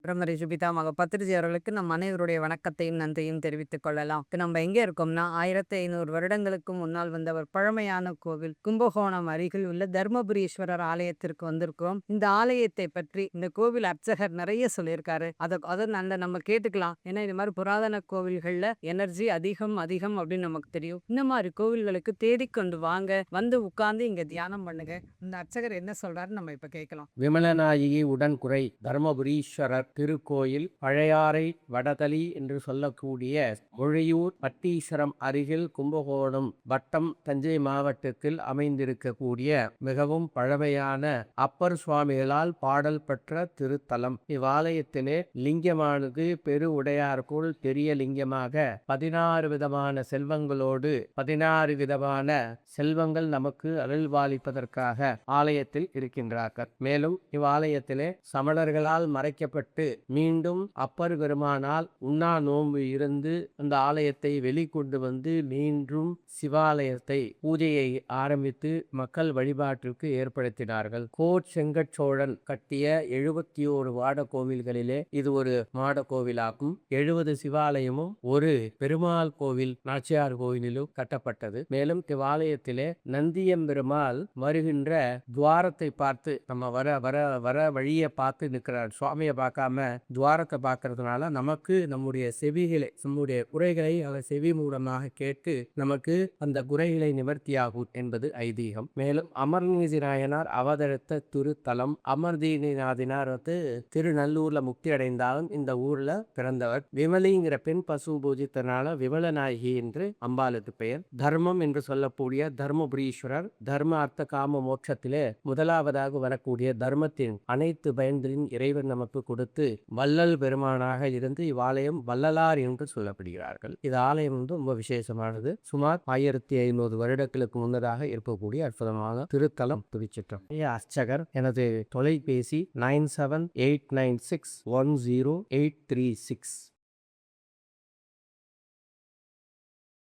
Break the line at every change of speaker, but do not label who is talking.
பிரமரி சுபிதாமாக பத்திரிஜி அவர்களுக்கு நம் அனைவருடைய வணக்கத்தையும் நன்றியும் தெரிவித்துக் கொள்ளலாம். இப்ப நம்ம எங்க இருக்கோம்னா 1500 வருடங்களுக்கு முன்னால் வந்த ஒரு பழமையான கோவில் கும்பகோணம் அருகில் உள்ள தர்மபுரீஸ்வரர் ஆலயத்திற்கு வந்திருக்கிறோம். இந்த ஆலயத்தை பற்றி இந்த கோவில் அர்ச்சகர் நிறைய சொல்லியிருக்காரு. அதை நல்ல நம்ம கேட்டுக்கலாம். ஏன்னா இது மாதிரி புராதன கோவில்கள்ல எனர்ஜி அதிகம் அதிகம் அப்படின்னு நமக்கு தெரியும். இந்த மாதிரி கோவில்களுக்கு தேடிக்கொண்டு வாங்க, வந்து உட்கார்ந்து இங்க தியானம் பண்ணுங்க. இந்த அர்ச்சகர் என்ன சொல்றாருன்னு நம்ம இப்ப கேட்கலாம்.
விமலநாயகி உடன்குறை தர்மபுரீஸ்வரர் திருக்கோயில் பழையாறை வடதளி என்று சொல்லக்கூடிய மொழியூர் பட்டீஸ்வரம் அருகில் கும்பகோணம் வட்டம் தஞ்சை மாவட்டத்தில் அமைந்திருக்கக்கூடிய மிகவும் பழமையான அப்பர் சுவாமிகளால் பாடல் பெற்ற திருத்தலம். இவ்வாலயத்திலே லிங்கமானது பெரு உடையார் போல் பெரிய லிங்கமாக 16 விதமான செல்வங்களோடு 16 விதமான செல்வங்கள் நமக்கு அருள்பாலிப்பதற்காக ஆலயத்தில் இருக்கின்றார்கள். மேலும் இவ்வாலயத்திலே சமணர்களால் மறைக்கப்பட்டு மீண்டும் அப்பர் பெருமானால் உண்ணா நோன்பு இருந்து அந்த ஆலயத்தை வெளிக்கொண்டு வந்து மீண்டும் சிவாலயத்தை பூஜையை ஆரம்பித்து மக்கள் வழிபாட்டிற்கு ஏற்படுத்தினார்கள். செங்கச்சோழன் கட்டிய 71 மாட கோவில்களிலே இது ஒரு மாட கோவிலாகும். 70 சிவாலயமும் ஒரு பெருமாள் கோவில் நாச்சியார் கோவிலிலும் கட்டப்பட்டது. மேலும் இவ்வாலயத்திலே நந்தியம்பெருமாள் வருகின்ற துவாரத்தை பார்த்து நம்ம வர வர வர வழியை பார்த்து நிற்கிறார். சுவாமியை பார்க்காம துவாரத்தை பார்க்கறதுனால நமக்கு நம்முடைய செவிகளை நம்முடைய குறைகளை அவர் செவி மூலமாக கேட்டு நமக்கு அந்த குறைகளை நிவர்த்தியாகும் என்பது ஐதீகம். மேலும் அமர்நீதி நாயனார் அவதரித்த திருத்தலம். அமர்தீனிநாதினார் திருநல்லூர்ல முக்தி அடைந்தாலும் இந்த ஊர்ல பிறந்தவர். விமலிங்கிற பெண் பசு பூஜித்தனால விமலநாயகி என்று அம்பாளுக்கு பெயர். தர்மம் என்று சொல்லக்கூடிய தர்மபுரீஸ்வரர் தர்ம அர்த்த காம மோட்சத்திலே முதலாவதாக வரக்கூடிய தர்மத்தின் அனைத்து பயன்களின் இறைவன் நமக்கு கொடுத்து வள்ளல் பெருமானாக இருந்து இவ்வாலயம் வள்ளலார் என்று சொல்லப்படுகிறார்கள். இது ஆலயம் ரொம்ப விசேஷமானது. சுமார் 1500 வருடங்களுக்கு முன்னதாக இருக்கக்கூடிய அற்புதமான திருத்தலம். திருச்சிற்றம். அர்ச்சகர். எனது தொலைபேசி 9789610836.